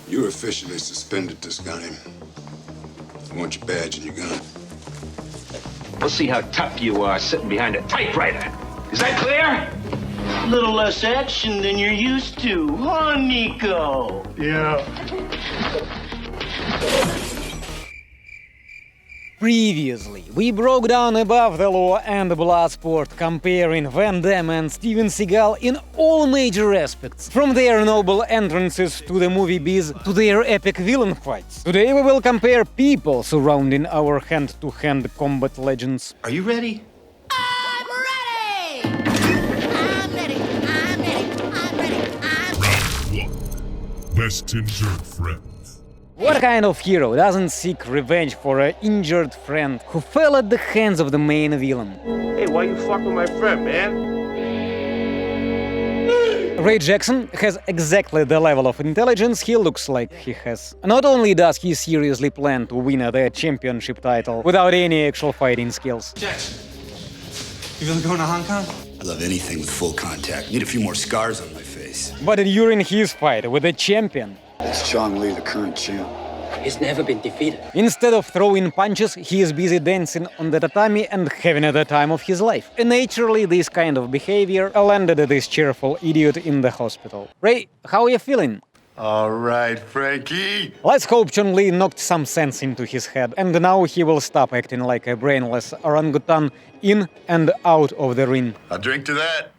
You're officially suspended, Tuscany. I want your badge and your gun. We'll see how tough you are sitting behind a typewriter. Is that clear? Little less action than you're used to, huh, Nico? Yeah. Previously, we broke down Above the Law and Bloodsport, comparing Van Damme and Steven Seagal in all major aspects, from their noble entrances to the movie biz to their epic villain fights. Today we will compare people surrounding our hand-to-hand combat legends. Are you ready? I'm ready! I'm ready, I'm ready, I'm ready, I'm ready. Best injured friend. What kind of hero doesn't seek revenge for an injured friend who fell at the hands of the main villain? Hey, why you fuck with my friend, man? Ray Jackson has exactly the level of intelligence he looks like he has. Not only does he seriously plan to win the championship title without any actual fighting skills. Jackson, you really going to Hong Kong? I love anything with full contact. Need a few more scars on my face. But during his fight with the champion, It's Chong Li, the current champ. He's never been defeated. instead of throwing punches, he is busy dancing on the tatami and having the time of his life. And naturally, this kind of behavior landed this cheerful idiot in the hospital. Ray, how are you feeling? All right, Frankie. Let's hope Chong Li knocked some sense into his head, and now he will stop acting like a brainless orangutan in and out of the ring. I'll drink to that.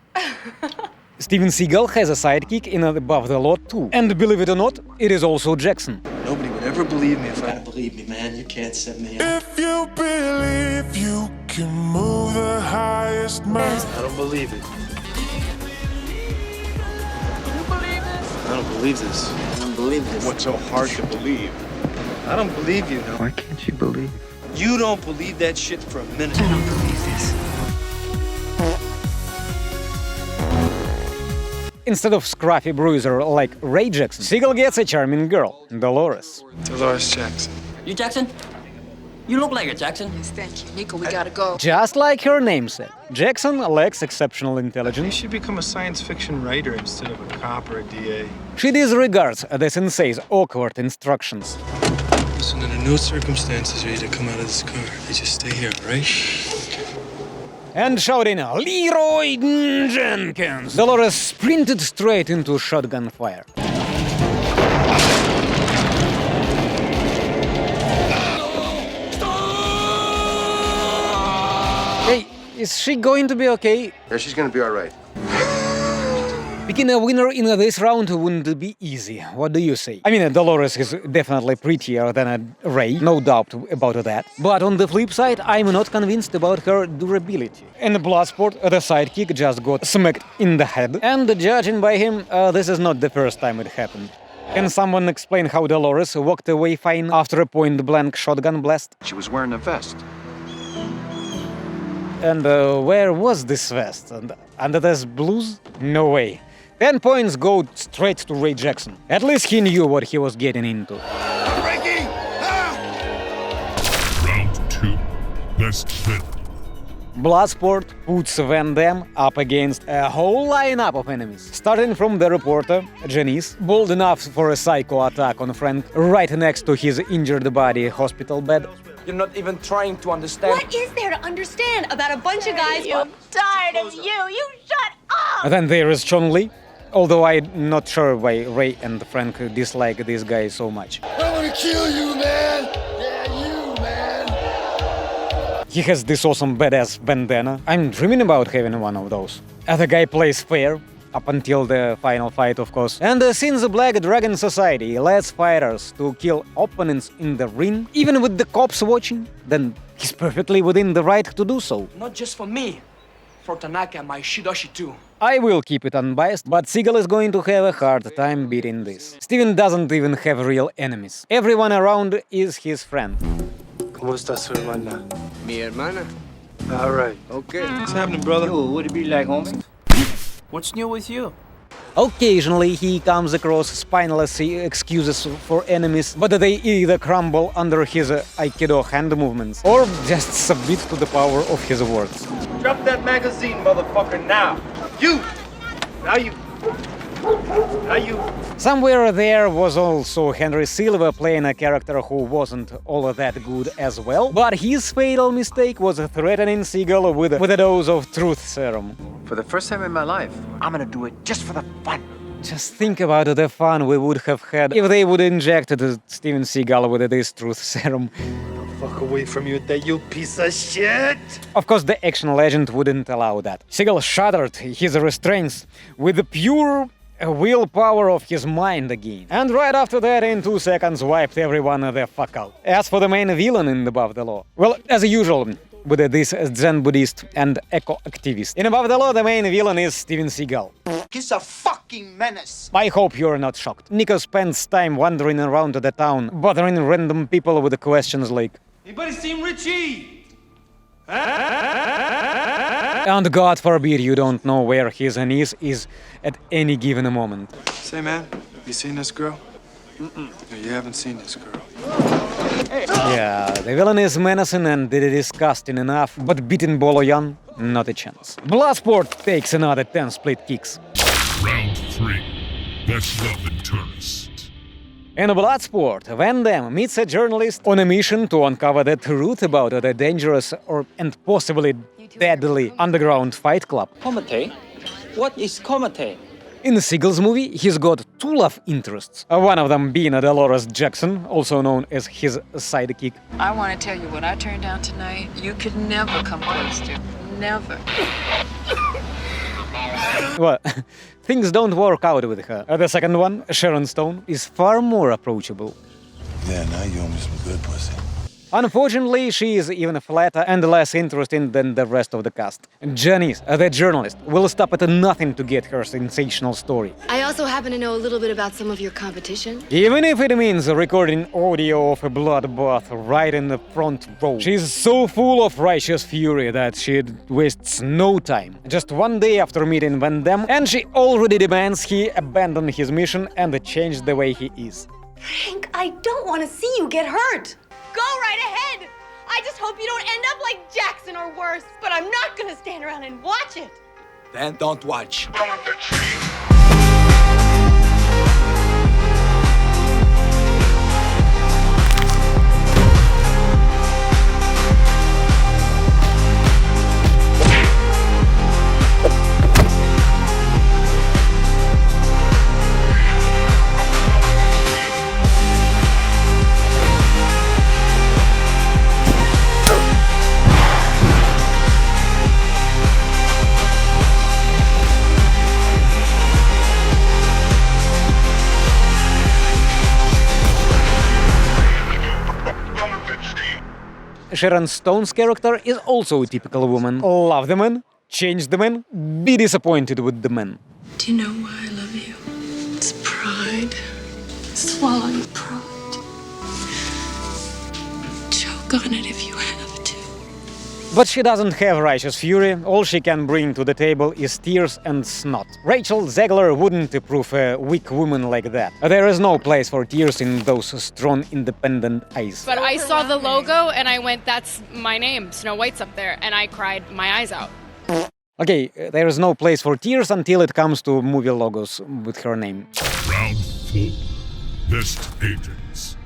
Steven Seagal has a sidekick in Above the Law too. And believe it or not, it is also Jackson. Nobody would ever believe me if I didn't believe me, man. You can't set me up. If you believe you can move the highest mountain. I don't believe it. I don't believe this. I don't believe this. What's so hard to believe? I don't believe you. No. Why can't you believe? You don't believe that shit for a minute. I don't believe this. Instead of scruffy bruiser like Ray Jackson, Seagal gets a charming girl, Dolores. Dolores Jackson. You Jackson? You look like a Jackson. Yes, thank you. Nico, we gotta go. Just like her namesake, Jackson lacks exceptional You intelligence. should become a science fiction writer instead of a cop or a DA. She disregards the sensei's awkward instructions. Listen, under no circumstances are you to come out of this car. You just stay here, all right? And shouting, "Leroy Jenkins!" Dolores sprinted straight into shotgun fire. Hey, is she going to be okay? Yeah, she's gonna be all right. Picking a winner in this round wouldn't be easy. What do you say? I mean, Dolores is definitely prettier than Ray, no doubt about that. But on the flip side, I'm not convinced about her durability. In Bloodsport, the sidekick just got smacked in the head, and judging by him, this is not the first time it happened. Can someone explain how Dolores walked away fine after a point-blank shotgun blast? She was wearing a vest. And where was this vest? Under this blues? No way. 10 points go straight to Ray Jackson. At least he knew what he was getting into. Frankie! Round 2. Best friend. Bloodsport puts Van Damme up against a whole lineup of enemies. Starting from the reporter, Janice, bold enough for a psycho attack on Frank right next to his injured body hospital bed. You're not even trying to understand. What is there to understand about a bunch of guys? I'm tired of you. You shut up! Then there is Chong Li, although I'm not sure why Ray and Frank dislike this guy so much. I wanna kill you, man! Yeah, you, man! He has this awesome badass bandana. I'm dreaming about having one of those. The guy plays fair, up until the final fight, of course. And since the Black Dragon Society lets fighters to kill opponents in the ring, even with the cops watching, then he's perfectly within the right to do so. Not just for me. For Tanaka and my Shidoshi too. I will keep it unbiased, but Seagal is going to have a hard time beating this. Steven doesn't even have real enemies. Everyone around is his friend. ¿Cómo está su hermana? Mi hermana? All right. Okay. What's happening, brother? What it be like, homie? What's new with you? Occasionally he comes across spineless excuses for enemies, but they either crumble under his Aikido hand movements or just submit to the power of his words. Drop that magazine, motherfucker, now! You! Now you... Somewhere there was also Henry Silva playing a character who wasn't all that good as well, but his fatal mistake was threatening Seagal with a dose of truth serum. For the first time in my life, I'm gonna do it just for the fun. Just think about the fun we would have had if they would inject Steven Seagal with this truth serum. Fuck away from you, that you piece of shit! Of course, the action legend wouldn't allow that. Seagal shattered his restraints with the pure willpower of his mind again. And right after that, in 2 seconds, wiped everyone the fuck out. As for the main villain in Above the Law, well, as usual, with this Zen Buddhist and eco-activist. In Above the Law, the main villain is Steven Seagal. He's a fucking menace. I hope you're not shocked. Nico spends time wandering around the town, bothering random people with questions like, Anybody seen Richie? and God forbid you don't know where his niece is at any given moment. Say, man, you seen this girl? No, you haven't seen this girl. Yeah, the villain is menacing and disgusting enough, but beating Boloyan, not a chance. Bloodsport takes another 10 split kicks. Round 3. Best weapon tourist. In Bloodsport, Van Damme meets a journalist on a mission to uncover the truth about the dangerous and possibly deadly underground fight club. Komite? What is Komite? In Seagal's movie, he's got 2 love interests, one of them being Dolores Jackson, also known as his sidekick. I want to tell you what I turned down tonight. You could never come close to. Never. Well, things don't work out with her. The second one, Sharon Stone, is far more approachable. Yeah, now you owe me some good pussy. Unfortunately, she is even flatter and less interesting than the rest of the cast. Janice, the journalist, will stop at nothing to get her sensational story. I also happen to know a little bit about some of your competition. Even if it means recording audio of a bloodbath right in the front row. She's so full of righteous fury that she wastes no time. Just 1 day after meeting Van Damme, and she already demands he abandon his mission and change the way he is. Frank, I don't want to see you get hurt. Go right ahead! I just hope you don't end up like Jackson or worse, but I'm not gonna stand around and watch it! Then don't watch. Sharon Stone's character is also a typical woman. Love the man, change the man, be disappointed with the man. Do you know why I love you? It's pride. Swallow your pride. Choke on it if you have to. But she doesn't have righteous fury, all she can bring to the table is tears and snot. Rachel Zegler wouldn't approve a weak woman like that. There is no place for tears in those strong, independent eyes. But I saw the logo and I went, that's my name, Snow White's up there, and I cried my eyes out. Okay, there is no place for tears until it comes to movie logos with her name. Round 4. Best agents.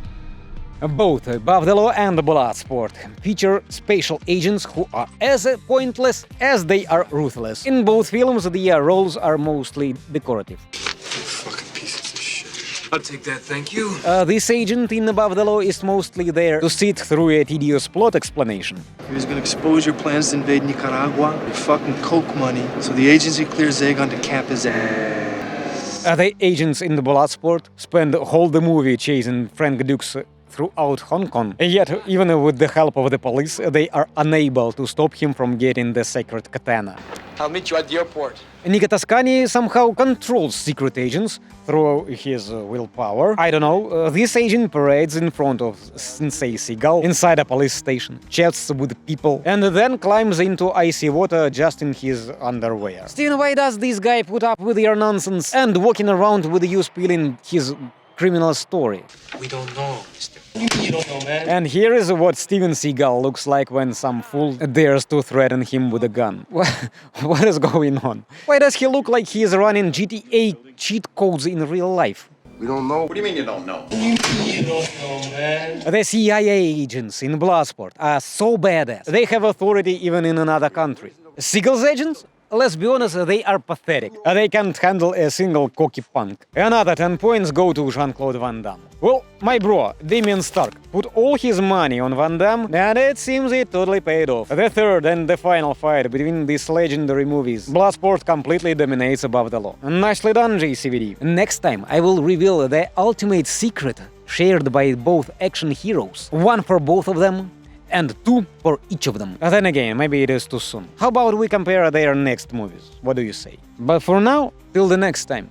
Both Above the Law and Bloodsport feature special agents who are as pointless as they are ruthless. In both films, the roles are mostly decorative. Fucking pieces of shit. I'll take that, thank you. This agent in Above the Law is mostly there to sit through a tedious plot explanation. He was gonna expose your plans to invade Nicaragua with fucking coke money, so the agency clears Zagon to cap his ass. The agents in the Bloodsport spend all the movie chasing Frank Dukes throughout Hong Kong. Yet, even with the help of the police, they are unable to stop him from getting the sacred katana. I'll meet you at the airport. Nico Toscani somehow controls secret agents through his willpower. I don't know, this agent parades in front of Sensei Seagal inside a police station, chats with people, and then climbs into icy water just in his underwear. Steven, why does this guy put up with your nonsense and walking around with you spilling his criminal story. We don't know, mister. You don't know, man. And here is what Steven Seagal looks like when some fool dares to threaten him with a gun. What is going on? Why does he look like he is running GTA cheat codes in real life? We don't know. What do you mean you don't know? You don't know, man. The CIA agents in Bloodsport are so badass. They have authority even in another country. Seagal's agents? Let's be honest, they are pathetic. They can't handle a single cocky punk. Another 10 points go to Jean-Claude Van Damme. Well, my bro, Damien Stark, put all his money on Van Damme, and it seems it totally paid off. The third and the final fight between these legendary movies, Bloodsport completely dominates above the law. Nicely done, JCVD. Next time, I will reveal the ultimate secret shared by both action heroes. One for both of them, and two for each of them. Then again, maybe it is too soon. How about we compare their next movies? What do you say? But for now, till the next time.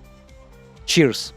Cheers.